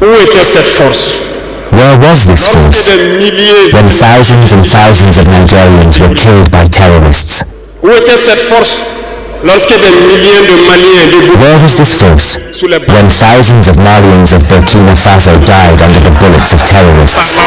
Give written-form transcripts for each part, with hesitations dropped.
Où était cette force? Where was this force when thousands and thousands of Nigerians were killed by terrorists? Où était cette force lorsque des milliers de Maliens de Where was this force when thousands of Malians of Burkina Faso died under the bullets of terrorists?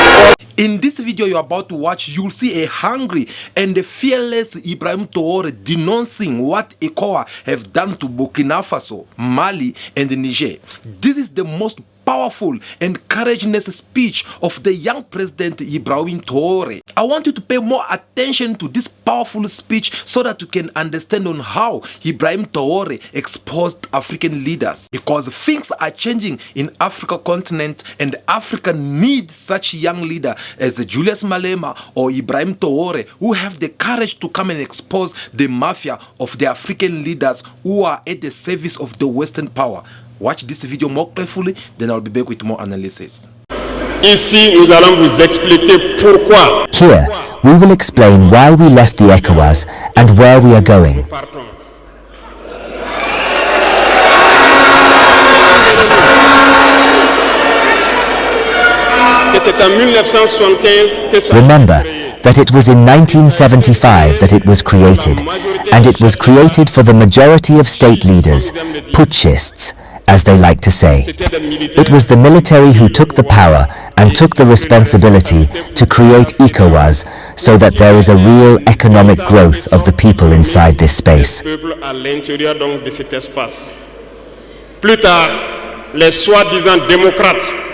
In this video you're about to watch, you'll see a hungry and a fearless IBRAHIM TRAORE denouncing what ECOWAS have done to Burkina Faso, Mali and Niger. This is the most powerful and courageous speech of the young president IBRAHIM TRAORE. I want you to pay more attention to this powerful speech so that you can understand on how IBRAHIM TRAORE exposed African leaders, because things are changing in Africa continent and Africa needs such young leader as Julius Malema or IBRAHIM TRAORE who have the courage to come and expose the mafia of the African leaders who are at the service of the Western power. Watch this video more carefully, then I'll be back with more analysis. Ici, nous allons vous expliquer pourquoi. Here, we will explain why we left the ECOWAS and where we are going. Remember that it was in 1975 that it was created, and it was created for the majority of state leaders, putschists, as they like to say. It was the military who took the power and took the responsibility to create ECOWAS so that there is a real economic growth of the people inside this space.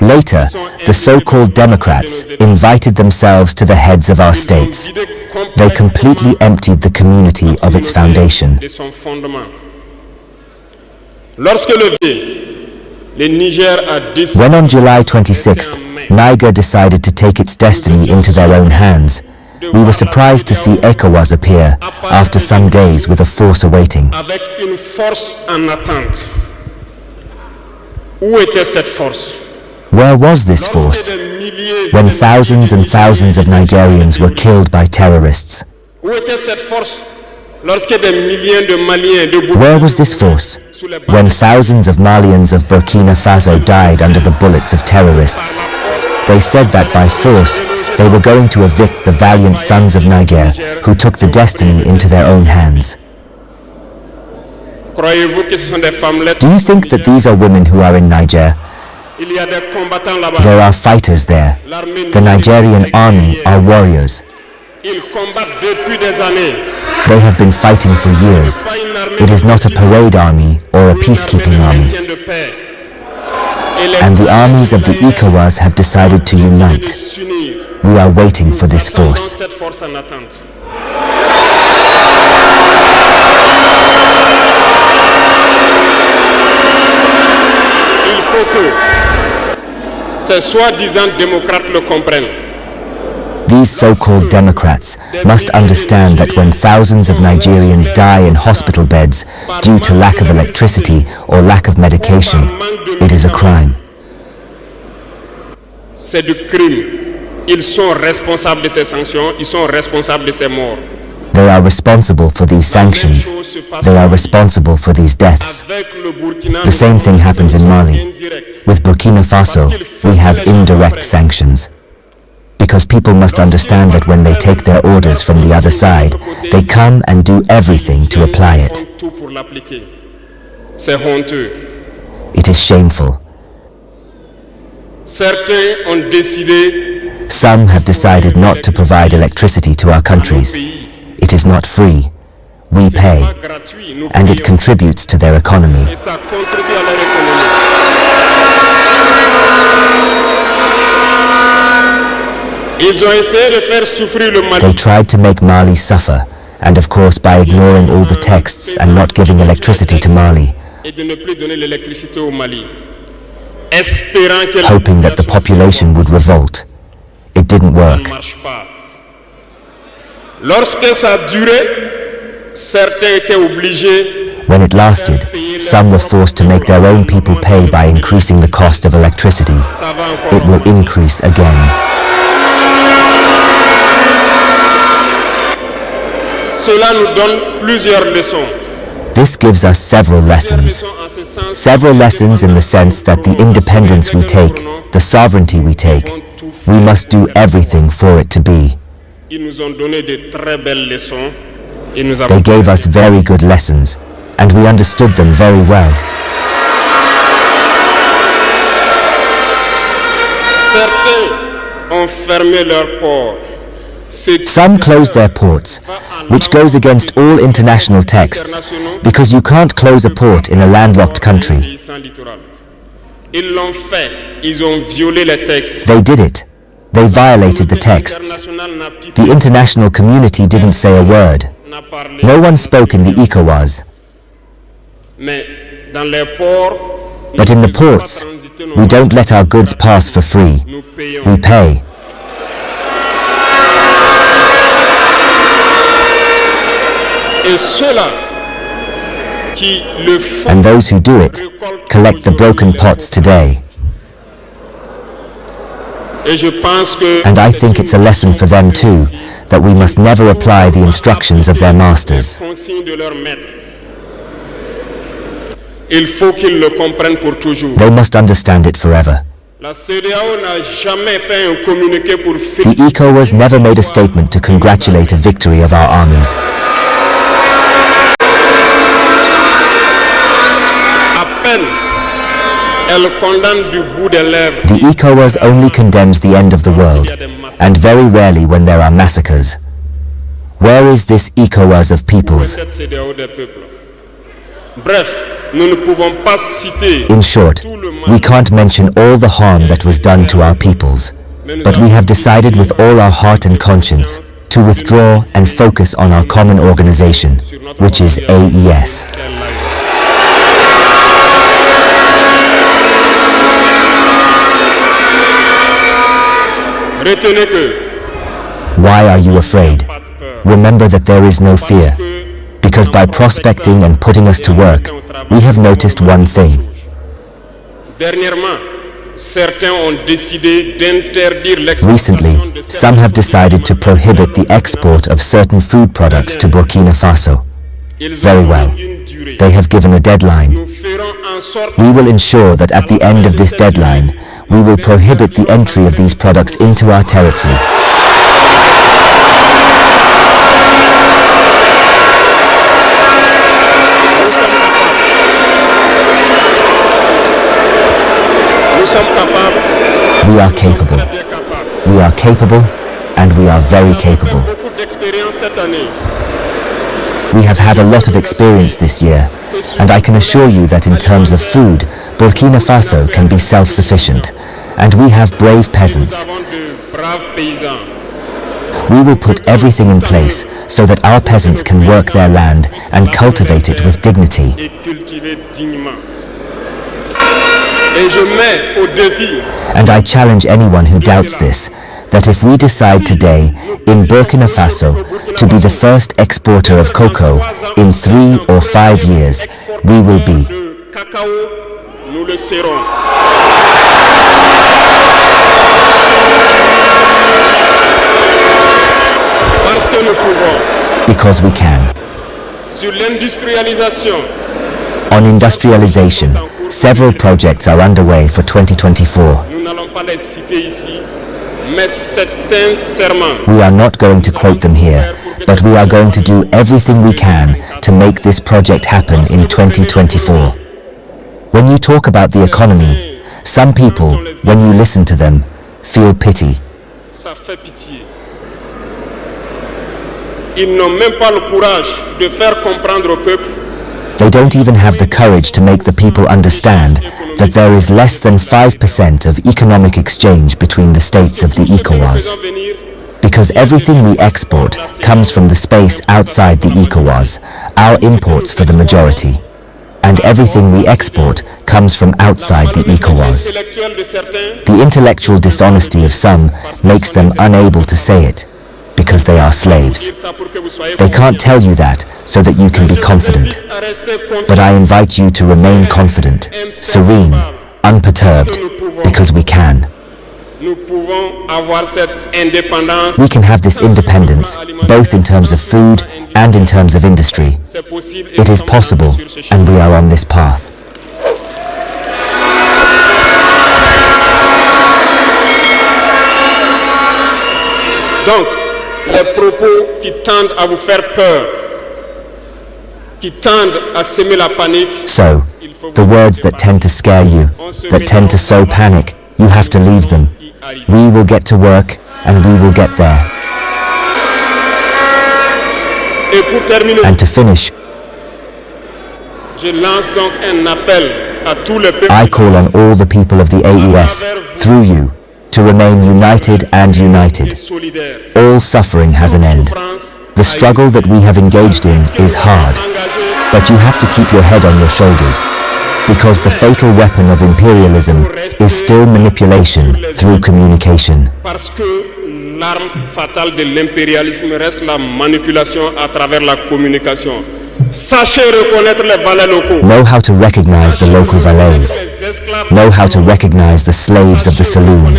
Later, the so-called Democrats invited themselves to the heads of our states. They completely emptied the community of its foundation. When on July 26th, Niger decided to take its destiny into their own hands, we were surprised to see ECOWAS appear after some days with a force awaiting. Where was this force when thousands and thousands of Nigerians were killed by terrorists? Where was this force when thousands of Malians of Burkina Faso died under the bullets of terrorists? They said that by force they were going to evict the valiant sons of Niger who took the destiny into their own hands. Do you think that these are women who are in Niger? There are fighters there. The Nigerian army are warriors. They have been fighting for years. It is not a parade army or a peacekeeping army. And the armies of the ECOWAS have decided to unite. We are waiting for this force. Il faut que ces soi-disant démocrates le comprennent. These so-called Democrats must understand that when thousands of Nigerians die in hospital beds due to lack of electricity or lack of medication, it is a crime. C'est du crime. Ils sont responsables de ces sanctions, ils sont responsables de ces morts. They are responsible for these sanctions. They are responsible for these deaths. The same thing happens in Mali. With Burkina Faso, we have indirect sanctions. Because people must understand that when they take their orders from the other side, they come and do everything to apply it. It is shameful. Some have decided not to provide electricity to our countries. It is not free. We pay, and it contributes to their economy. They tried to make Mali suffer, and of course by ignoring all the texts and not giving electricity to Mali, hoping that the population would revolt. It didn't work. When it lasted, some were forced to make their own people pay by increasing the cost of electricity. It will increase again. This gives us several lessons. Several lessons in the sense that the independence we take, the sovereignty we take, we must do everything for it to be. They gave us very good lessons, and we understood them very well. Some closed their ports, which goes against all international texts, because you can't close a port in a landlocked country. They did it. They violated the texts. The international community didn't say a word. No one spoke in the ECOWAS. But in the ports, we don't let our goods pass for free. We pay. And those who do it collect the broken pots today. And I think it's a lesson for them too, that we must never apply the instructions of their masters. They must understand it forever. The ECOWAS never made a statement to congratulate a victory of our armies. The ECOWAS only condemns the end of the world, and very rarely when there are massacres. Where is this ECOWAS of peoples? In short, we can't mention all the harm that was done to our peoples, but we have decided with all our heart and conscience to withdraw and focus on our common organization, which is AES. Why are you afraid? Remember that there is no fear, because by prospecting and putting us to work, we have noticed one thing. Recently, some have decided to prohibit the export of certain food products to Burkina Faso. Very well. They have given a deadline. We will ensure that at the end of this deadline, we will prohibit the entry of these products into our territory. We are capable. We are capable, and we are very capable. We have had a lot of experience this year, and I can assure you that in terms of food, Burkina Faso can be self-sufficient, and we have brave peasants. We will put everything in place so that our peasants can work their land and cultivate it with dignity. And I challenge anyone who doubts this, that if we decide today in Burkina Faso to be the first exporter of cocoa in 3 or 5 years, we will be. Because we can. On industrialization, several projects are underway for 2024. We are not going to quote them here, but we are going to do everything we can to make this project happen in 2024. When you talk about the economy, some people, when you listen to them, feel pity. They don't even have the courage to make the people understand that there is less than 5% of economic exchange between the states of the ECOWAS. Because everything we export comes from the space outside the ECOWAS, our imports for the majority. And everything we export comes from outside the ECOWAS. The intellectual dishonesty of some makes them unable to say it, because they are slaves. They can't tell you that so that you can be confident. But I invite you to remain confident, serene, unperturbed, because we can. nous pouvons avoir cette indépendance. We can have this independence, both in terms of food and in terms of industry. C'est possible et It nous is sommes possible, lancés sur ce and we are on this path. Donc, les propos qui tendent à vous faire peur, qui tendent à semer la panique, So, the words that tend to scare you, that tend to sow panic, you have to leave them. We will get to work, and we will get there. et pour terminer, And to finish, je lance donc un appel à tous les peuples I call on all the people of the AES, through you, to remain united and united. solidaires. All suffering has an end. The struggle that we have engaged in is hard, but you have to keep your head on your shoulders, because the fatal weapon of imperialism is still manipulation through communication. Parce que l'arme fatale de l'impérialisme reste la manipulation à travers la communication. Sachez reconnaître les valets locaux. Know how to recognize the local valets. Know how to recognize the slaves of the saloon.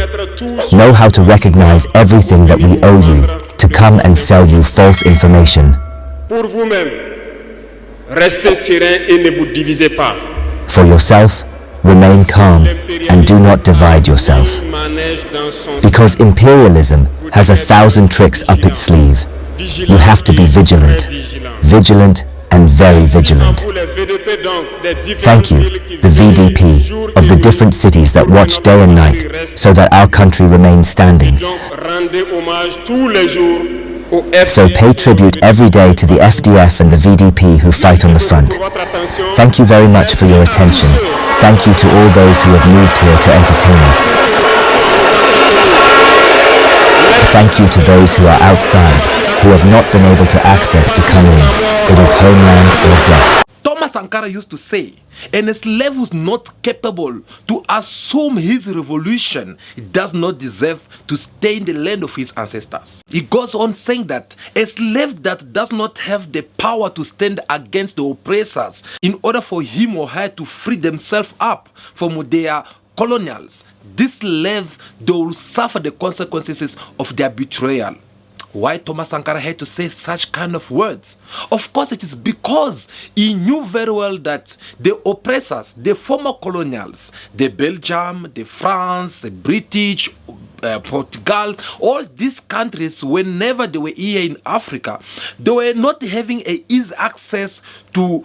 Know how to recognize everything that we owe you to come and sell you false information. Pour vous-même, restez serein et ne vous divisez pas. For yourself, remain calm and do not divide yourself, Manège dans son because imperialism has 1,000 tricks up its sleeve. You have to be vigilant, vigilant and very vigilant. Pour les VDP donc, des différentes Thank you, villes qui the VDP, jour of et the nuit. different cities that watch day and night so that our country remains standing. Donc rendez hommage tous les jours au So pay tribute every day to the FDF and the VDP who fight on the front. Votre attention. Thank you very much for your attention. Thank you to all those who have moved here to entertain us. Thank you to those who are outside, who have not been able to access to come in. It is homeland or death. Thomas Sankara used to say, and a slave who's not capable to assume his revolution does not deserve to stay in the land of his ancestors. He goes on saying that a slave that does not have the power to stand against the oppressors in order for him or her to free themselves up from their colonials, this slave, they will suffer the consequences of their betrayal. Why Thomas Sankara had to say such kind of words? Of course, it is because he knew very well that the oppressors, the former colonials, the Belgium, the France, the British, Portugal, all these countries, whenever they were here in Africa, they were not having a easy access to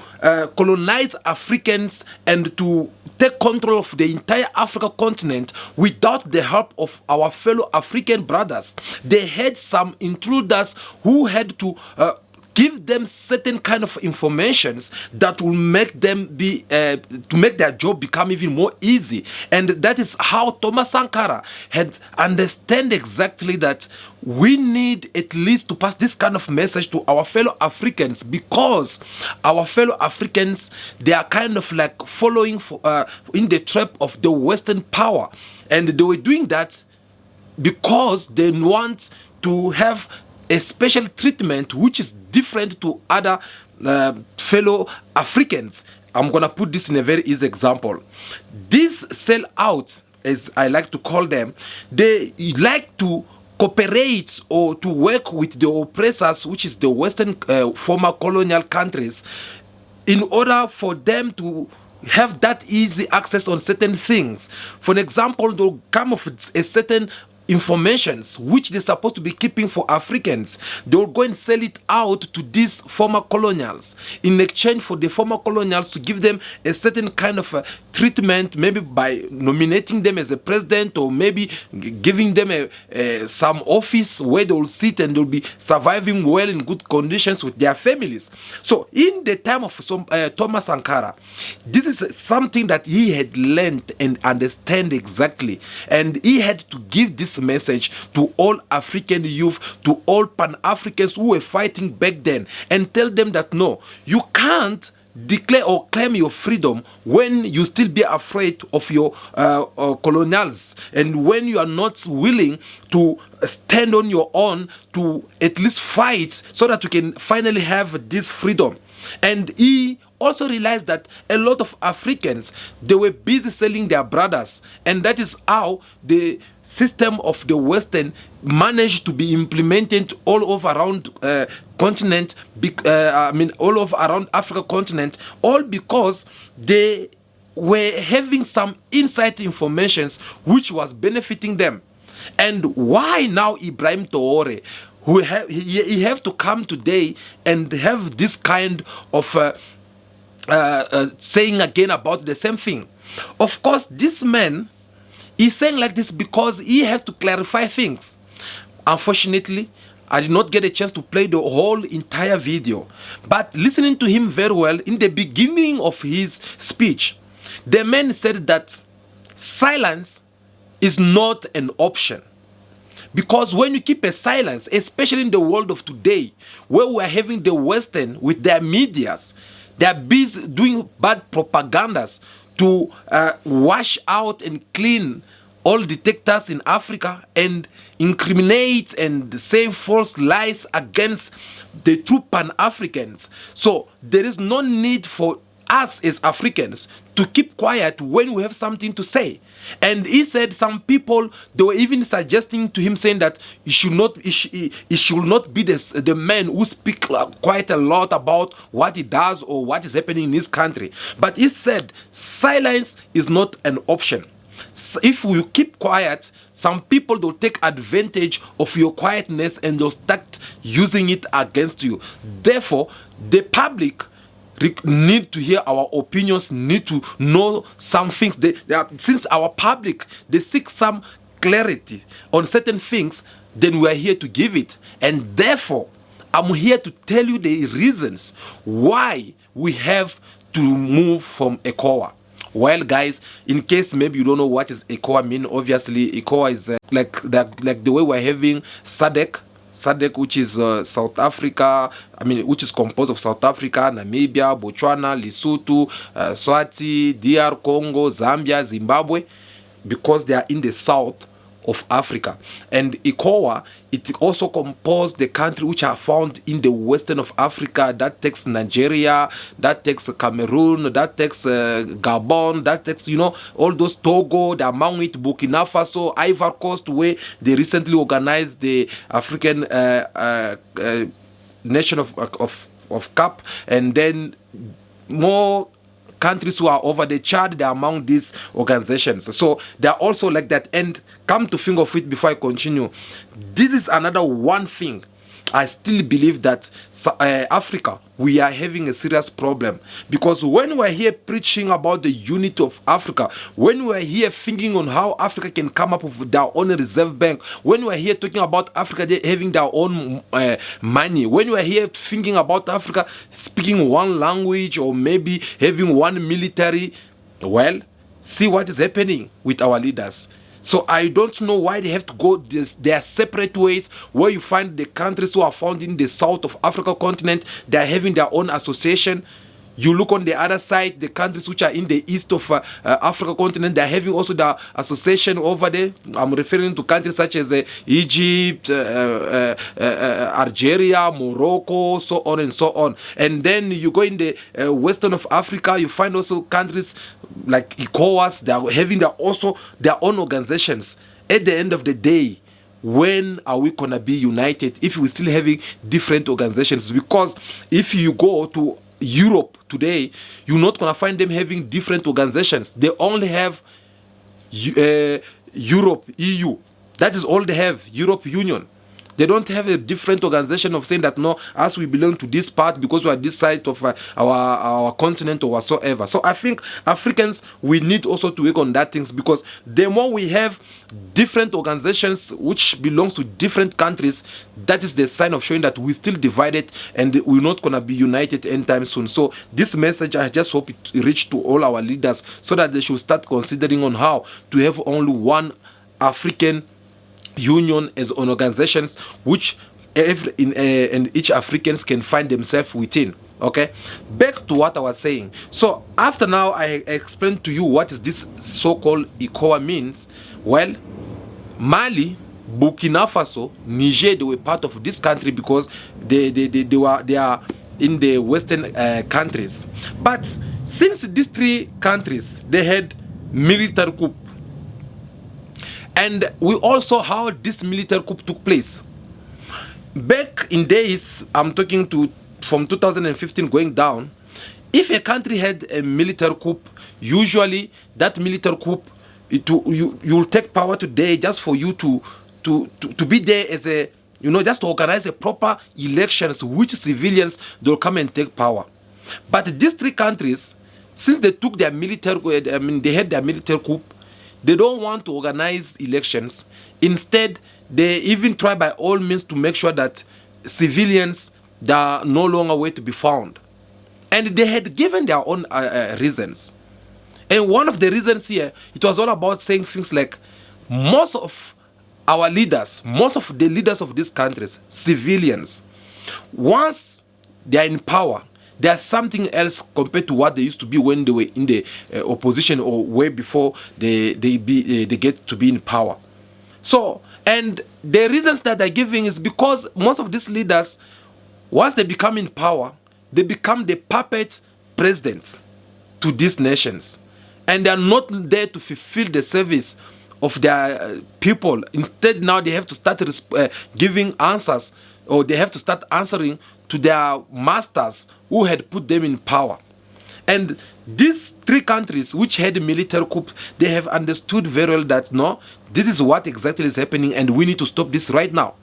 colonize Africans and to take control of the entire Africa continent without the help of our fellow African brothers. They had some intruders who had to give them certain kind of informations that will make them be to make their job become even more easy. And that is how Thomas Sankara had understand exactly that we need at least to pass this kind of message to our fellow Africans, because our fellow Africans, they are kind of like following in the trap of the Western power, and they were doing that because they want to have a special treatment which is different to other fellow Africans. I'm gonna put this in a very easy example. These sell-out, as I like to call them, they like to cooperate or to work with the oppressors, which is the Western former colonial countries, in order for them to have that easy access on certain things. For an example, they'll come up with a certain informations which they're supposed to be keeping for Africans. They will go and sell it out to these former colonials in exchange for the former colonials to give them a certain kind of treatment, maybe by nominating them as a president, or maybe giving them some office where they will sit and they'll be surviving well in good conditions with their families. So in the time of Thomas Sankara, this is something that he had learned and understand exactly, and he had to give this message to all African youth, to all Pan-Africans who were fighting back then, and tell them that no, you can't declare or claim your freedom when you still be afraid of your colonials, and when you are not willing to stand on your own to at least fight so that you can finally have this freedom. And he also realized that a lot of Africans, they were busy selling their brothers, and that is how the system of the Western managed to be implemented all over around continent, all over around Africa continent, all because they were having some inside informations which was benefiting them. And why now Ibrahim Traore, who he have to come today and have this kind of saying again about the same thing? Of course, this man is saying like this because he had to clarify things. Unfortunately, I did not get a chance to play the whole entire video, but listening to him very well, in the beginning of his speech, the man said that silence is not an option. Because when you keep a silence, especially in the world of today, where we are having the Western with their medias, they are busy doing bad propagandas to wash out and clean all detectors in Africa and incriminate and say false lies against the true Pan-Africans. So there is no need for us as Africans to keep quiet when we have something to say. And he said some people, they were even suggesting to him, saying that he should not be the man who speak quite a lot about what he does or what is happening in his country. But he said silence is not an option. If you keep quiet, some people will take advantage of your quietness and they'll start using it against you. Therefore, the public need to hear our opinions, need to know some things. Since our public, they seek some clarity on certain things, then we are here to give it. And therefore, I'm here to tell you the reasons why we have to move from ECOWA. Well, guys, in case maybe you don't know what is ECOWA mean, obviously ECOWA is like the way we're having SADC, which is South Africa, which is composed of South Africa, Namibia, Botswana, Lesotho, Swati, DR Congo, Zambia, Zimbabwe, because they are in the south of Africa. And ECOWA, it also composed the countries which are found in the western of Africa. That takes Nigeria, that takes Cameroon, that takes Gabon, that takes, all those Togo, the among it Burkina Faso, Ivory Coast, where they recently organized the African nation of CAP, and then more countries who are over the Chad, they are among these organizations. So they are also like that. And come to think of it, before I continue, this is another one thing. I still believe that Africa, we are having a serious problem, because when we're here preaching about the unity of Africa, when we're here thinking on how Africa can come up with their own reserve bank, when we're here talking about Africa having their own money, when we're here thinking about Africa speaking one language or maybe having one military, well, see what is happening with our leaders. So I don't know why they have to go their separate ways, where you find the countries who are found in the south of Africa continent, they are having their own association. You look on the other side, the countries which are in the east of Africa continent, they are having also the association over there. I'm referring to countries such as Egypt, Algeria, Morocco, so on and so on. And then you go in the western of Africa, you find also countries like ECOWAS, they are having also their own organizations. At the end of the day, when are we gonna be united if we're still having different organizations? Because if you go to Europe today, you're not gonna find them having different organizations. They only have Europe, EU. That is all they have, Europe Union. They don't have a different organization of saying that, no, us we belong to this part because we are this side of our continent or whatsoever. So I think Africans, we need also to work on that things, because the more we have different organizations which belongs to different countries, that is the sign of showing that we're still divided and we're not going to be united anytime soon. So this message, I just hope it reach to all our leaders, so that they should start considering on how to have only one African union as an organizations which and each Africans can find themselves within. Okay, back to what I was saying. So after now I explained to you what is this so-called ECOWA means. Well, Mali, Burkina Faso, Niger, they were part of this country because they are in the Western countries. But since these three countries, they had military coup, and we all saw how this military coup took place. Back in days, I'm talking to from 2015 going down, if a country had a military coup, usually that military coup, you'll take power today just for you to be there as a, just to organize a proper elections, which civilians they'll come and take power. But these three countries, since they took their military, they had their military coup, they don't want to organize elections. Instead, they even try by all means to make sure that civilians they are no longer where to be found. And they had given their own reasons. And one of the reasons here, it was all about saying things like, most of our leaders, most of the leaders of these countries, civilians, once they are in power, there's something else compared to what they used to be when they were in the opposition or way before they get to be in power. So, and the reasons that they're giving is because most of these leaders, once they become in power, they become the puppet presidents to these nations. And they are not there to fulfill the service of their people. Instead, now they have to start giving answers, or they have to start answering to their masters who had put them in power. And these three countries which had military coup, they have understood very well that no, this is what exactly is happening and we need to stop this right now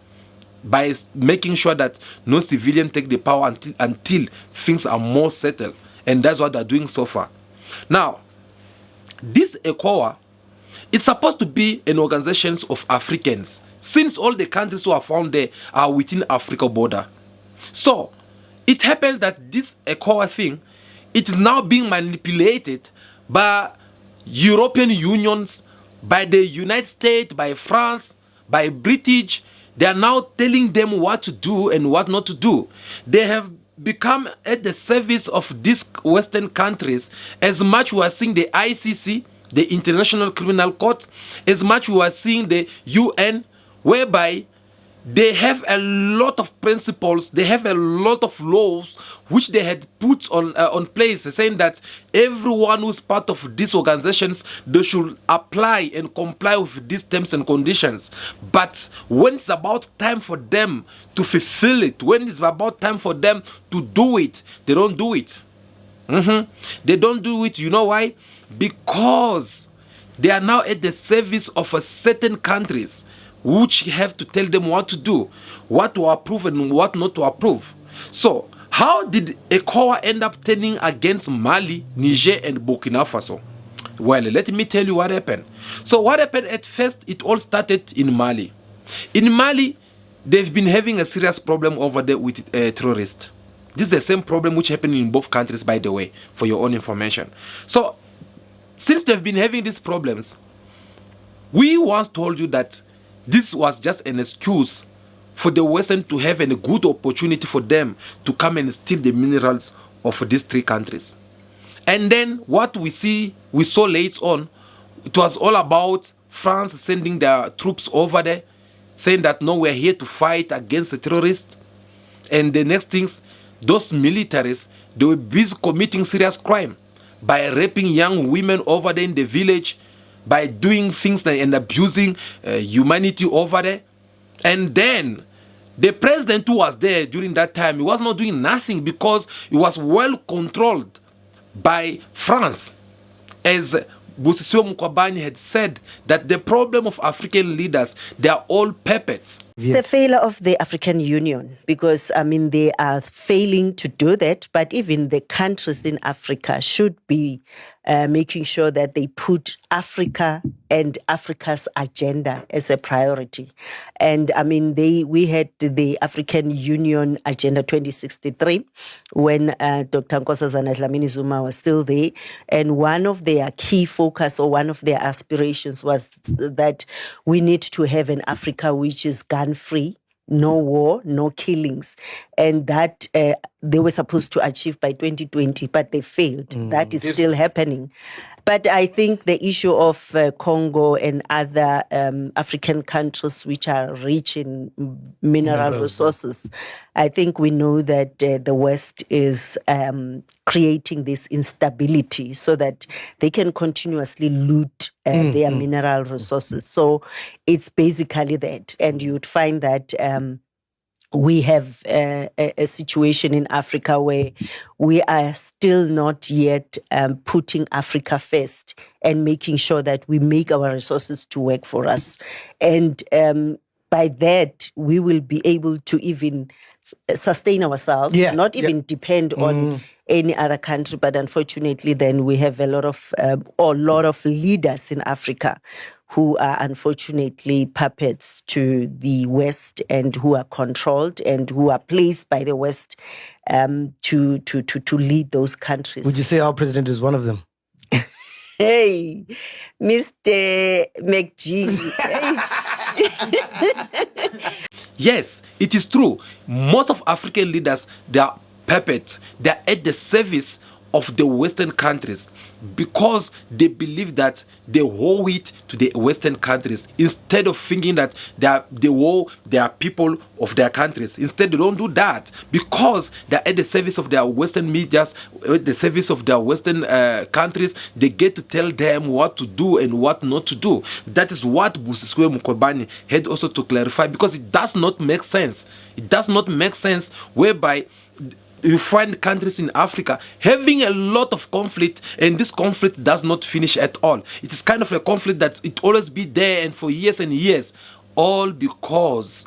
by making sure that no civilian take the power until things are more settled. And that's what they're doing so far. Now, this ECOWAS, it's supposed to be an organization of Africans, since all the countries who are found there are within Africa border. So, it happens that this ECOWAS thing, it is now being manipulated by European unions, by the United States, by France, by British. They are now telling them what to do and what not to do. They have become at the service of these Western countries as much we are seeing the ICC, the International Criminal Court, as much we are seeing the UN, whereby they have a lot of principles, they have a lot of laws which they had put on place, saying that everyone who's part of these organizations, they should apply and comply with these terms and conditions. But when it's about time for them to fulfill it, when it's about time for them to do it, they don't do it. They don't do it. You know why? Because they are now at the service of a certain countries which have to tell them what to do, what to approve and what not to approve. So, how did ECOWAS end up turning against Mali, Niger and Burkina Faso? Well, let me tell you what happened. So what happened at first, it all started in Mali. In Mali, they've been having a serious problem over there with terrorists. This is the same problem which happened in both countries, by the way, for your own information. So, since they've been having these problems, we once told you that this was just an excuse for the Western to have a good opportunity for them to come and steal the minerals of these three countries. And then what we saw later on, it was all about France sending their troops over there, saying that no, we're here to fight against the terrorists. And the next things, those militaries, they were busy committing serious crime by raping young women over there in the village, by doing things and abusing humanity over there. And then the president who was there during that time, he was not doing nothing because he was well controlled by France. As Busisio Mkwabani had said, that the problem of African leaders, they are all puppets. Yes. The failure of the African Union, because, they are failing to do that, but even the countries in Africa should be making sure that they put Africa and Africa's agenda as a priority. And we had the African Union Agenda 2063 when Dr. Nkosazana Dlamini Zuma was still there. And one of their key focus or one of their aspirations was that we need to have an Africa which is gun-free, no war, no killings. And that they were supposed to achieve by 2020, but they failed. That is still happening. But I think the issue of Congo and other African countries which are rich in mineral resources, I think we know that the West is creating this instability so that they can continuously loot their mineral resources. So it's basically that. And you'd find that we have a situation in Africa where we are still not yet putting Africa first and making sure that we make our resources to work for us. And by that, we will be able to even sustain ourselves, not even depend on any other country. But unfortunately, then we have a lot of leaders in Africa who are unfortunately puppets to the West and who are controlled and who are placed by the West to lead those countries. Would you say our president is one of them? Hey, Mr. McG. Yes, it is true. Most of African leaders, they are puppets. They are at the service of the Western countries because they believe that they owe it to the Western countries instead of thinking that they owe their people of their countries. Instead, they don't do that because they're at the service of their Western medias, at the service of their Western countries. They get to tell them what to do and what not to do. That is what Busisiwe Mkhwebane had also to clarify, because it does not make sense. It does not make sense whereby you find countries in Africa having a lot of conflict, and this conflict does not finish at all. It is kind of a conflict that it always be there and for years and years, all because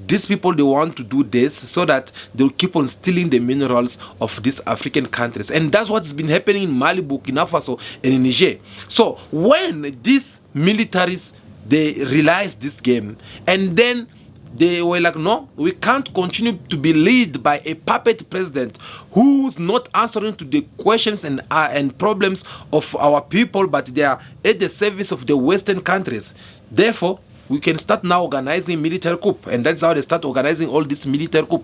these people, they want to do this so that they'll keep on stealing the minerals of these African countries. And that's what's been happening in Mali, Burkina Faso, and in Niger. So when these militaries, they realized this game, and then they were like, no, we can't continue to be led by a puppet president who's not answering to the questions and problems of our people, but they are at the service of the Western countries. Therefore, we can start now organizing military coup. And that's how they start organizing all this military coup.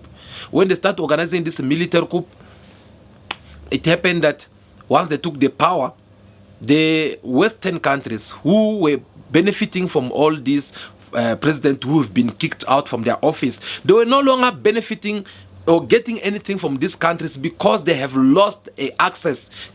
When they start organizing this military coup, it happened that once they took the power, the Western countries who were benefiting from all these presidents who have been kicked out from their office, they were no longer benefiting or getting anything from these countries because they have lost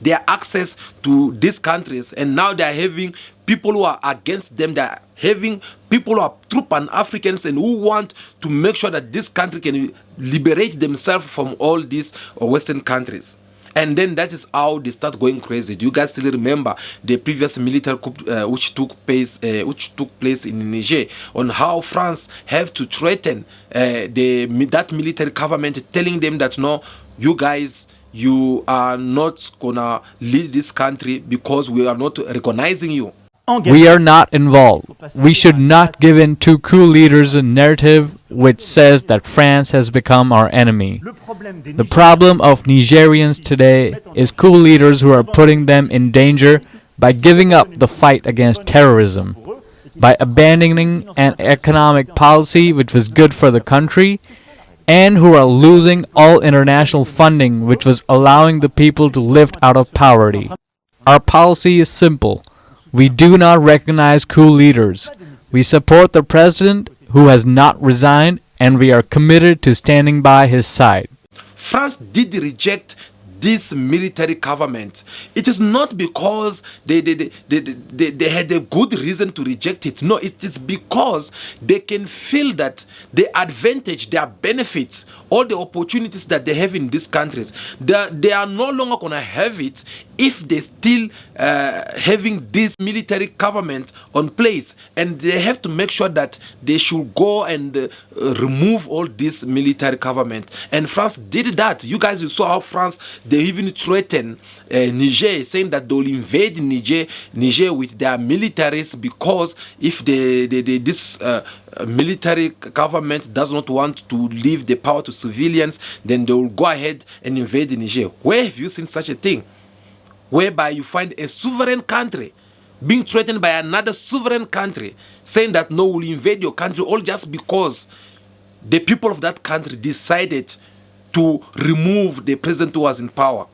their access to these countries, and now they are having people who are against them. They are having people who are true Pan-Africans and who want to make sure that this country can liberate themselves from all these Western countries. And then that is how they start going crazy. Do you guys still remember the previous military coup which took place in Niger, on how France have to threaten that military government, telling them that no, you guys, you are not gonna lead this country because we are not recognizing you. We are not involved. We should not give in to coup leaders a narrative which says that France has become our enemy. The problem of Nigerians today is coup leaders who are putting them in danger by giving up the fight against terrorism, by abandoning an economic policy which was good for the country, and who are losing all international funding which was allowing the people to lift out of poverty. Our policy is simple. We do not recognize coup leaders. We support the president who has not resigned, and we are committed to standing by his side. France did reject this military government. It is not because they had a good reason to reject it. No, it is because they can feel that the advantage, their benefits, all the opportunities that they have in these countries, they are no longer going to have it if they still having this military government on place, and they have to make sure that they should go and remove all this military government. And France did that. You guys, you saw how France, they even threatened Niger, saying that they'll invade Niger with their militaries, because if this military government does not want to leave the power to civilians, then they will go ahead and invade Niger. Where have you seen such a thing? Whereby you find a sovereign country being threatened by another sovereign country, saying that no, we'll invade your country, all just because the people of that country decided to remove the president who was in power.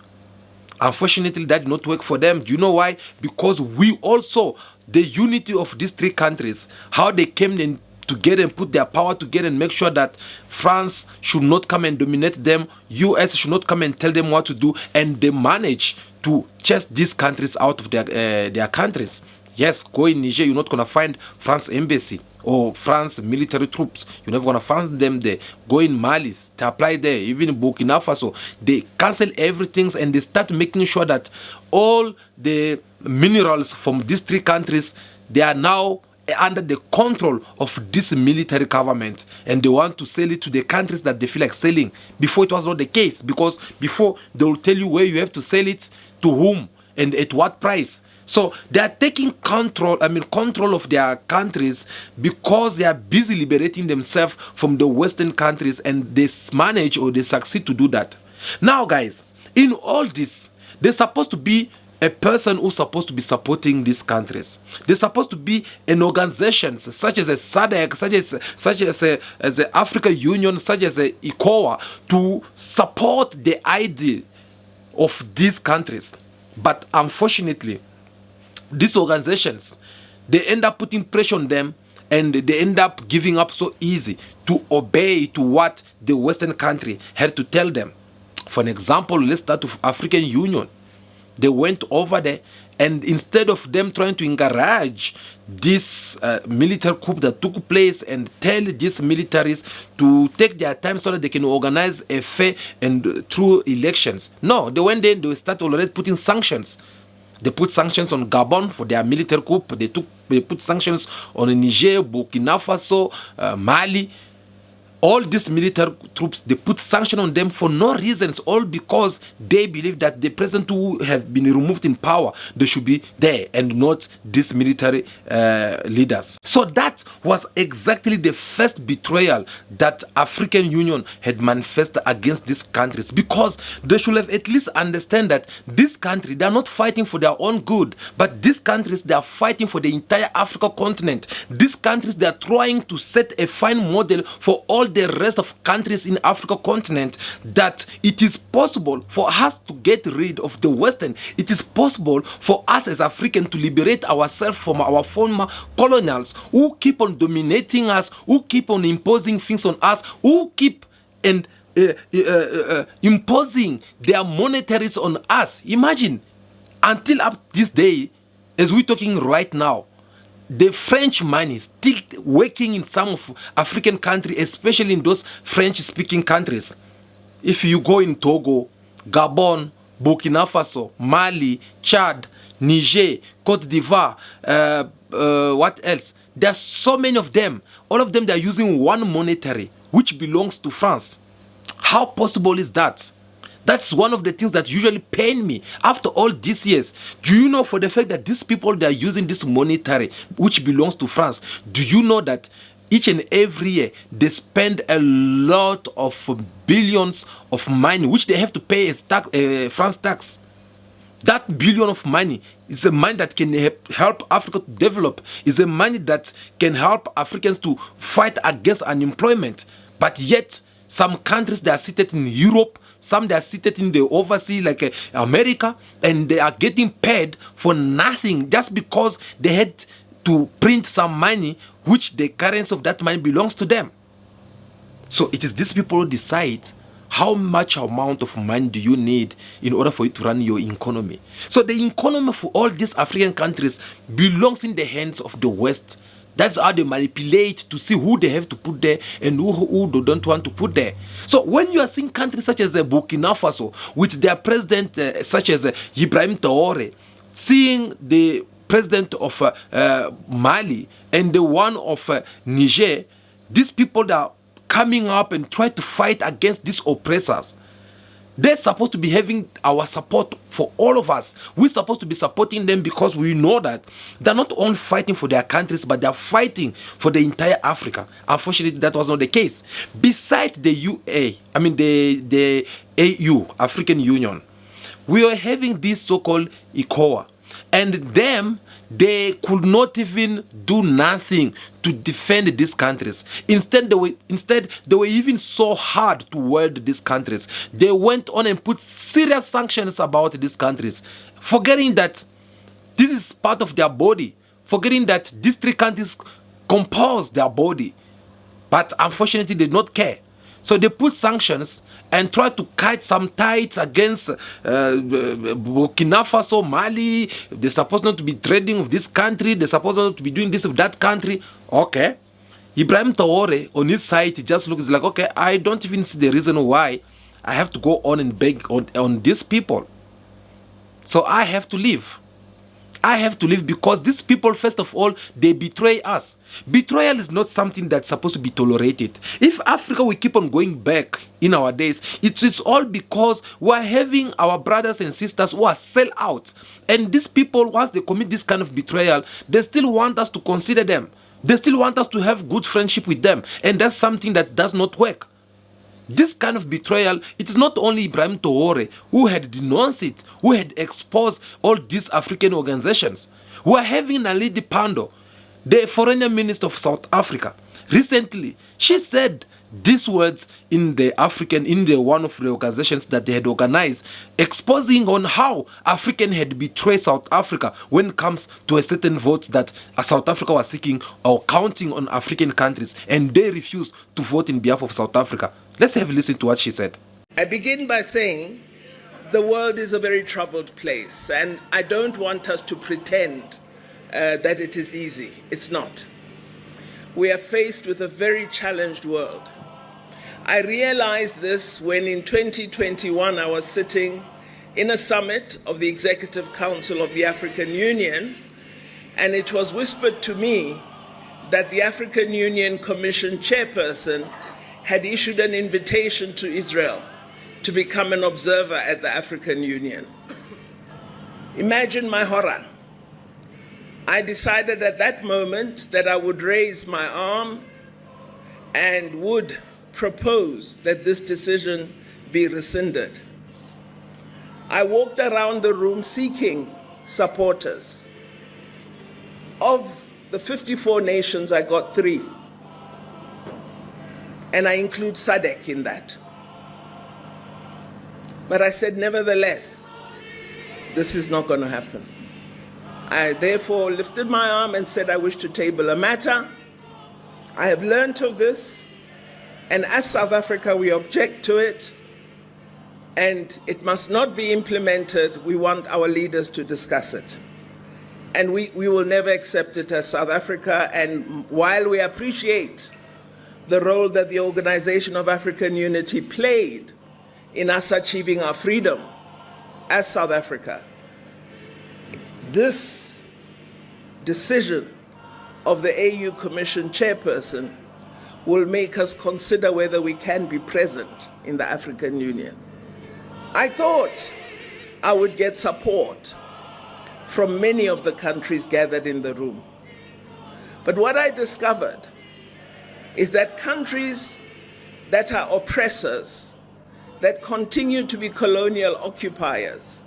Unfortunately, that did not work for them. Do you know why? Because we also, the unity of these three countries, how they came and together and put their power together and make sure that France should not come and dominate them, US should not come and tell them what to do, and they manage to chase these countries out of their countries. Yes, go in Niger, you're not going to find France embassy or France military troops. You're never going to find them there. Go in Mali, to apply there, even in Burkina Faso. They cancel everything and they start making sure that all the minerals from these three countries, they are now under the control of this military government, and they want to sell it to the countries that they feel like selling. Before it was not the case, because before they will tell you where you have to sell it, to whom, and at what price. So they are taking control of their countries because they are busy liberating themselves from the Western countries, and they manage or they succeed to do that. Now, guys, in all this, there's supposed to be a person who's supposed to be supporting these countries. There's supposed to be an organization such as a SADC, such as the African Union, such as a ECOWA, to support the idea of these countries. But unfortunately, these organizations, they end up putting pressure on them, and they end up giving up so easy to obey to what the Western country had to tell them. For an example, let's start with African Union. They went over there, and instead of them trying to encourage this military coup that took place and tell these militaries to take their time so that they can organize a fair and true elections, no, they went there and they started already putting sanctions. They put sanctions on Gabon for their military coup. They put sanctions on Niger, Burkina Faso, Mali. All these military troops, they put sanctions on them for no reasons, all because they believe that the president who have been removed in power, they should be there and not these military leaders. So that was exactly the first betrayal that African Union had manifested against these countries, because they should have at least understand that this country, they are not fighting for their own good, but these countries, they are fighting for the entire African continent. These countries, they are trying to set a fine model for all the rest of countries in Africa continent, that it is possible for us to get rid of the Western. It is possible for us as Africans to liberate ourselves from our former colonials who keep on dominating us, who keep on imposing things on us, who keep and imposing their monetaries on us. Imagine, until up this day, as we're talking right now, the French money still working in some of African countries, especially in those French-speaking countries. If you go in Togo, Gabon, Burkina Faso, Mali, Chad, Niger, Cote d'Ivoire, what else? There are so many of them. All of them, they are using one monetary, which belongs to France. How possible is that? That's one of the things that usually pain me after all these years. Do you know, for the fact that these people, they are using this monetary which belongs to France, do you know that each and every year they spend a lot of billions of money which they have to pay as tax, France tax? That billion of money is a money that can help Africa to develop. It's a money that can help Africans to fight against unemployment. But yet, some countries, they are seated in Europe, some they are seated in the overseas like America, and they are getting paid for nothing just because they had to print some money which the currency of that money belongs to them. So it is these people who decide how much amount of money do you need in order for you to run your economy. So the economy for all these African countries belongs in the hands of the West. That's how they manipulate to see who they have to put there and who they don't want to put there. So when you are seeing countries such as Burkina Faso with their president such as IBRAHIM Traoore, seeing the president of Mali and the one of Niger, these people that are coming up and try to fight against these oppressors, they're supposed to be having our support for all of us. We're supposed to be supporting them because we know that they're not only fighting for their countries, but they're fighting for the entire Africa. Unfortunately, that was not the case. Besides the the AU, African Union, we are having this so-called ECOWA, and them, they could not even do nothing to defend these countries. Instead, they were even so hard to word these countries. They went on and put serious sanctions about these countries, forgetting that this is part of their body, forgetting that these three countries compose their body. But unfortunately, they did not care. So they put sanctions and try to kite some tides against Burkina Faso, Mali. They're supposed not to be trading with this country. They're supposed not to be doing this with that country. Okay. Ibrahim Traore, on his side, he just looks like, okay, I don't even see the reason why I have to go on and beg on these people. So I have to leave. I have to leave because these people, first of all, they betray us. Betrayal is not something that's supposed to be tolerated. If Africa will keep on going back in our days, it is all because we are having our brothers and sisters who are sell out. And these people, once they commit this kind of betrayal, they still want us to consider them. They still want us to have good friendship with them. And that's something that does not work. This kind of betrayal, it is not only Ibrahim Traore who had denounced it, who had exposed all these African organizations. We are having Naledi Pandor, the foreign minister of South Africa. Recently, she said these words in one of the organizations that they had organized, exposing on how African had betrayed South Africa when it comes to a certain vote that South Africa was seeking or counting on African countries, and they refused to vote in behalf of South Africa. Let's have a listen to what she said. I begin by saying the world is a very troubled place, and I don't want us to pretend that it is easy. It's not. We are faced with a very challenged world. I realized this when in 2021 I was sitting in a summit of the Executive Council of the African Union, and it was whispered to me that the African Union Commission chairperson had issued an invitation to Israel to become an observer at the African Union. Imagine my horror. I decided at that moment that I would raise my arm and would propose that this decision be rescinded. I walked around the room seeking supporters. Of the 54 nations, I got 3. And I include SADC in that. But I said, nevertheless, this is not going to happen. I therefore lifted my arm and said, I wish to table a matter. I have learned of this, and as South Africa, we object to it, and it must not be implemented. We want our leaders to discuss it. And we will never accept it as South Africa, and while we appreciate the role that the Organization of African Unity played in us achieving our freedom as South Africa, this decision of the AU Commission chairperson will make us consider whether we can be present in the African Union. I thought I would get support from many of the countries gathered in the room. But what I discovered is that countries that are oppressors, that continue to be colonial occupiers,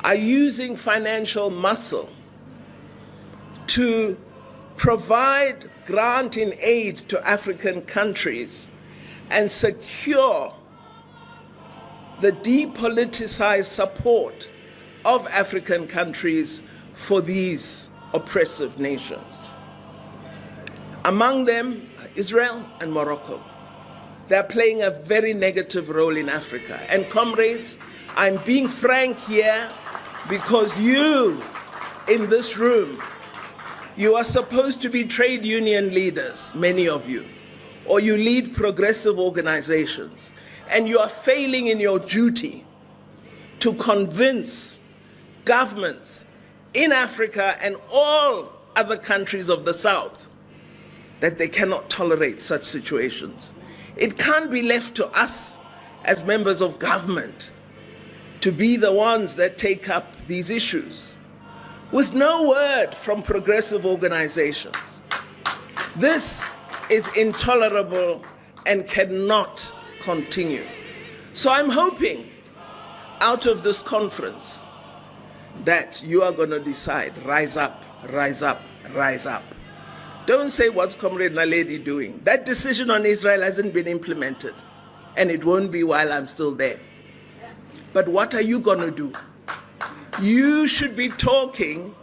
are using financial muscle to provide grant and aid to African countries and secure the depoliticized support of African countries for these oppressive nations. Among them, Israel and Morocco. They're playing a very negative role in Africa. And comrades, I'm being frank here because you in this room, you are supposed to be trade union leaders, many of you, or you lead progressive organizations, and you are failing in your duty to convince governments in Africa and all other countries of the South that they cannot tolerate such situations. It can't be left to us as members of government to be the ones that take up these issues with no word from progressive organizations. This is intolerable and cannot continue. So I'm hoping out of this conference that you are going to decide, rise up, rise up, rise up. Don't say what's Comrade Naledi doing. That decision on Israel hasn't been implemented, and it won't be while I'm still there. But what are you going to do? You should be talking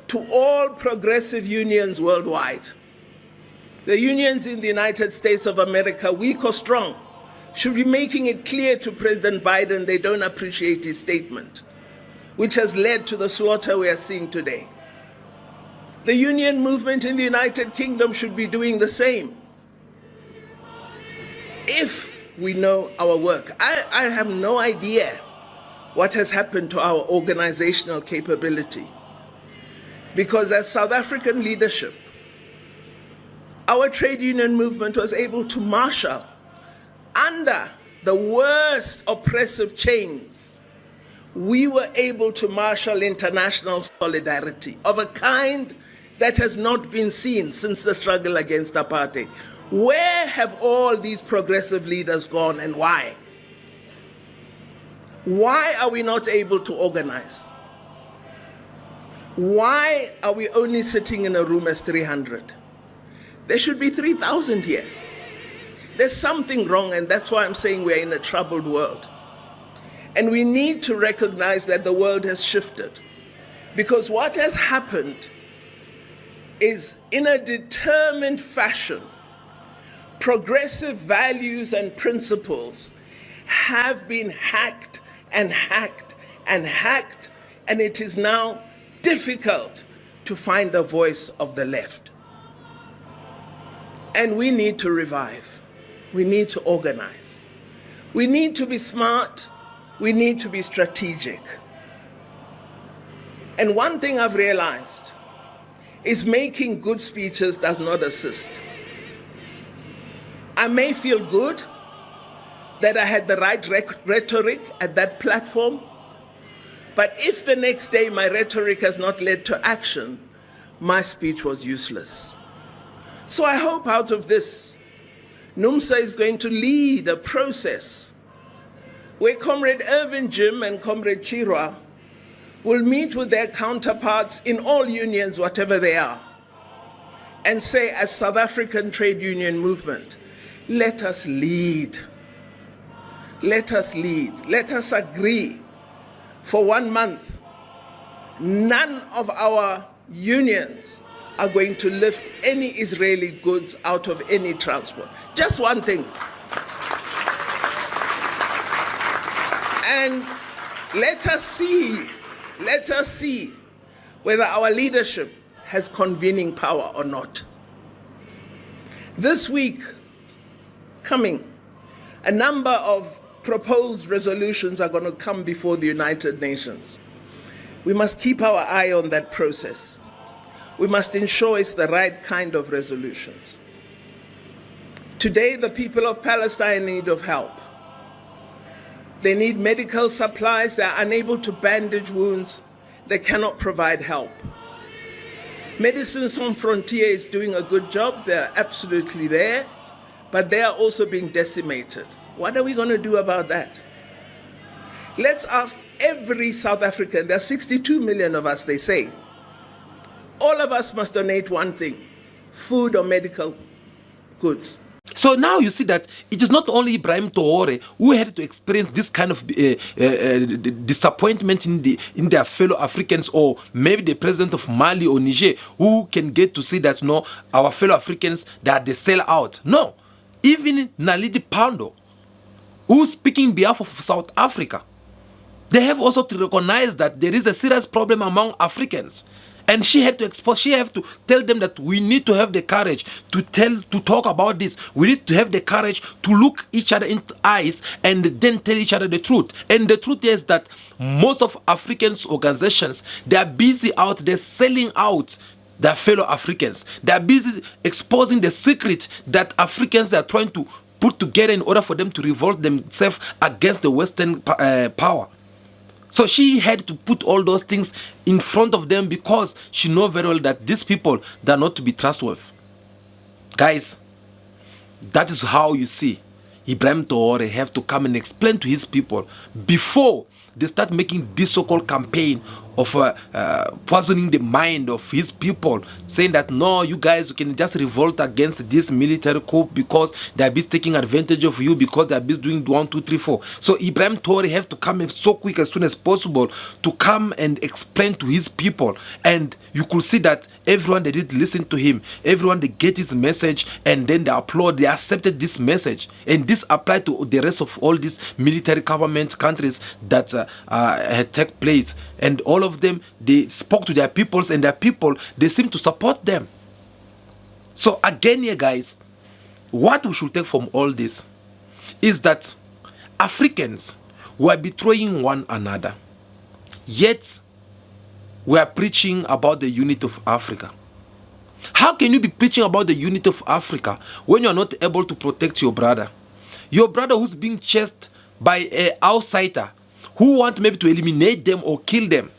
to all progressive unions worldwide. The unions in the United States of America, weak or strong, should be making it clear to President Biden they don't appreciate his statement, which has led to the slaughter we are seeing today. The union movement in the United Kingdom should be doing the same. If we know our work, I have no idea what has happened to our organizational capability. Because as South African leadership, our trade union movement was able to marshal under the worst oppressive chains. We were able to marshal international solidarity of a kind that has not been seen since the struggle against apartheid. Where have all these progressive leaders gone and why? Why are we not able to organize? Why are we only sitting in a room as 300? There should be 3,000 here. There's something wrong, and that's why I'm saying we're in a troubled world. And we need to recognize that the world has shifted. Because what has happened is, in a determined fashion, progressive values and principles have been hacked and hacked and hacked, and it is now difficult to find the voice of the left. And we need to revive. We need to organize. We need to be smart. We need to be strategic. And one thing I've realized is making good speeches does not assist. I may feel good that I had the right rhetoric at that platform, but if the next day my rhetoric has not led to action, my speech was useless. So I hope out of this, NUMSA is going to lead a process where Comrade Irvin Jim and Comrade Chirwa will meet with their counterparts in all unions, whatever they are, and say, as South African trade union movement, let us lead. Let us lead. Let us agree for 1 month. None of our unions are going to lift any Israeli goods out of any transport. Just one thing. And let us see whether our leadership has convening power or not. This week coming, a number of proposed resolutions are going to come before the United Nations. We must keep our eye on that process. We must ensure it's the right kind of resolutions. Today, the people of Palestine are in need of help. They need medical supplies. They are unable to bandage wounds. They cannot provide help. Médecins Sans Frontières is doing a good job. They're absolutely there, but they are also being decimated. What are we going to do about that? Let's ask every South African. There are 62 million of us, they say. All of us must donate one thing: food or medical goods. So now you see that it is not only IBRAHIM TRAORE who had to experience this kind of disappointment in their fellow Africans, or maybe the president of Mali or Niger, who can get to see that no, our fellow Africans, that they sell out. No, even Naledi Pandor, who's speaking on behalf of South Africa, they have also to recognize that there is a serious problem among Africans. And she had to tell them that we need to have the courage to talk about this. We need to have the courage to look each other in the eyes and then tell each other the truth. And the truth is that most of Africans organizations, they are busy out there selling out their fellow Africans. They are busy exposing the secret that Africans are trying to put together in order for them to revolt themselves against the Western power. So she had to put all those things in front of them because she knows very well that these people, they are not to be trustworthy. Guys, that is how you see IBRAHIM TRAORE have to come and explain to his people before they start making this so-called campaign poisoning the mind of his people, saying that no, you guys can just revolt against this military coup because they are busy taking advantage of you, because they are busy doing 1, 2, 3, 4. So Ibrahim Traore have to come so quick, as soon as possible, to come and explain to his people. And you could see that everyone, they did listen to him, everyone, they get his message, and then they applaud, they accepted this message. And this applied to the rest of all these military government countries that had taken place. And all of them, they spoke to their peoples, and their people, they seem to support them. So again here, guys, what we should take from all this is that Africans were betraying one another, yet we are preaching about the unity of Africa. How can you be preaching about the unity of Africa when you are not able to protect your brother? Your brother who's being chased by an outsider who want maybe to eliminate them or kill them.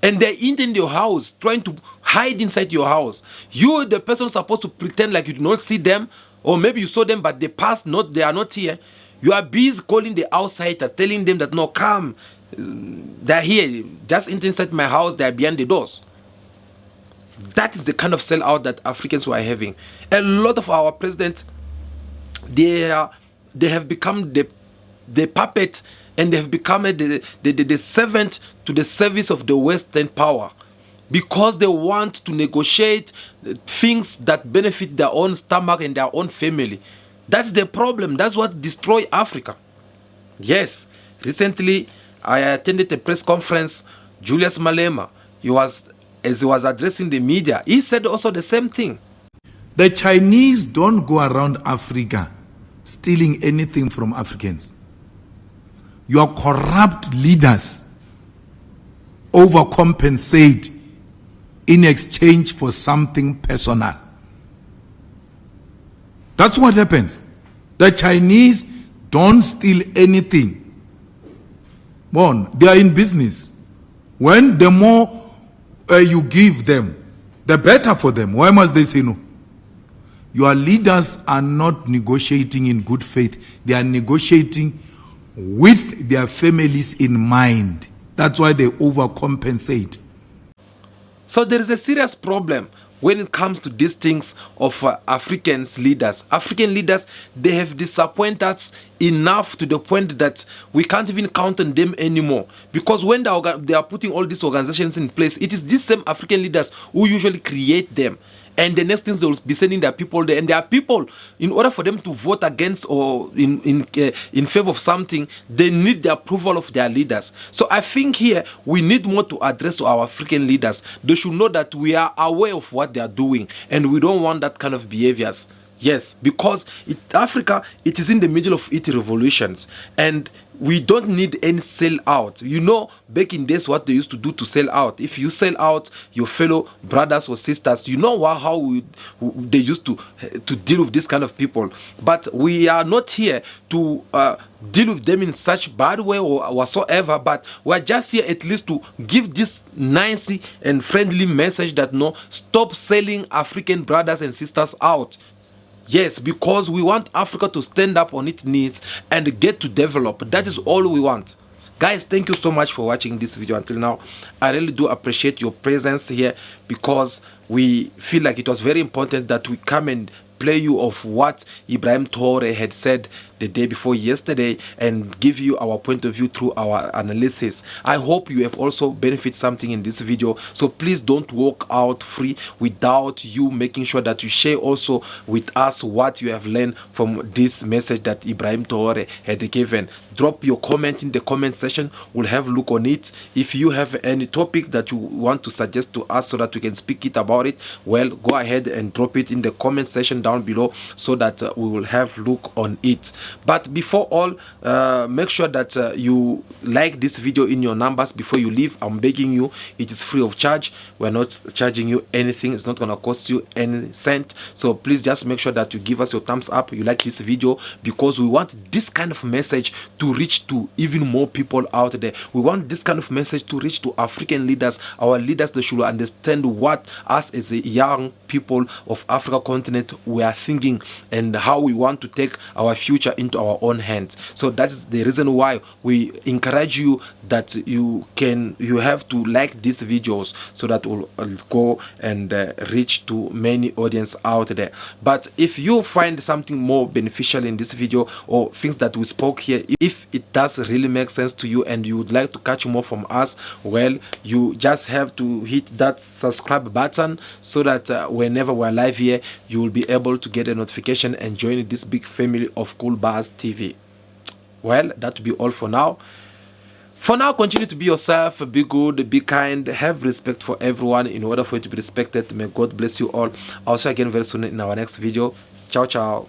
And they're in your house, trying to hide inside your house. You, the person, supposed to pretend like you do not see them, or maybe you saw them but they passed, they are not here. You are busy calling the outsiders, telling them that no, come, they're here, just inside my house, they're behind the doors. That is the kind of sellout that Africans were having. A lot of our presidents, they have become the puppet, and they have become the servant to the service of the Western power, because they want to negotiate things that benefit their own stomach and their own family. That's the problem. That's what destroys Africa. Yes, recently I attended a press conference. Julius Malema, as he was addressing the media, he said also the same thing. The Chinese don't go around Africa stealing anything from Africans. Your corrupt leaders overcompensate in exchange for something personal. That's what happens. The Chinese don't steal anything. One, they are in business. When the more you give them, the better for them. Why must they say no? Your leaders are not negotiating in good faith. They are negotiating with their families in mind. That's why they overcompensate. So there is a serious problem when it comes to these things of African leaders. African leaders, they have disappointed us enough to the point that we can't even count on them anymore. Because when they are putting all these organizations in place, it is these same African leaders who usually create them. And the next things, they will be sending their people there. And their people, in order for them to vote against or in favor of something, they need the approval of their leaders. So I think here we need more to address to our African leaders. They should know that we are aware of what they are doing, and we don't want that kind of behaviors. Yes, because Africa, it is in the middle of its revolutions, and we don't need any sell out. You know, back in days, what they used to do to sell out. If you sell out your fellow brothers or sisters, you know how they used to deal with this kind of people. But we are not here to deal with them in such bad way or whatsoever, but we are just here at least to give this nice and friendly message that no, stop selling African brothers and sisters out. Yes, because we want Africa to stand up on its knees and get to develop. That is all we want. Guys, thank you so much for watching this video until now. I really do appreciate your presence here, because we feel like it was very important that we come and play you of what Ibrahim Traore had said the day before yesterday and give you our point of view through our analysis. I hope you have also benefited something in this video. So please don't walk out free without you making sure that you share also with us what you have learned from this message that Ibrahim Traore had given. Drop your comment in the comment section. We'll have a look on it. If you have any topic that you want to suggest to us so that we can speak it about it, well, go ahead and drop it in the comment section down below so that we will have look on it. But before all, make sure that you like this video in your numbers before you leave. I'm begging you, it is free of charge. We're not charging you anything. It's not going to cost you any cent. So please just make sure that you give us your thumbs up, you like this video, because we want this kind of message to reach to even more people out there. We want this kind of message to reach to African leaders. Our leaders, they should understand what us as a young people of Africa continent we are thinking and how we want to take our future into our own hands. So that is the reason why we encourage you that you have to like these videos, so that will go and reach to many audience out there. But if you find something more beneficial in this video, or things that we spoke here, if it does really make sense to you and you would like to catch more from us, well, you just have to hit that subscribe button, so that whenever we're live here, you will be able to get a notification and join this big family of Cool Bars TV. Well, that will be all for now. For now, continue to be yourself, be good, be kind, have respect for everyone in order for you to be respected. May God bless you all. I'll see you again very soon in our next video. Ciao, ciao.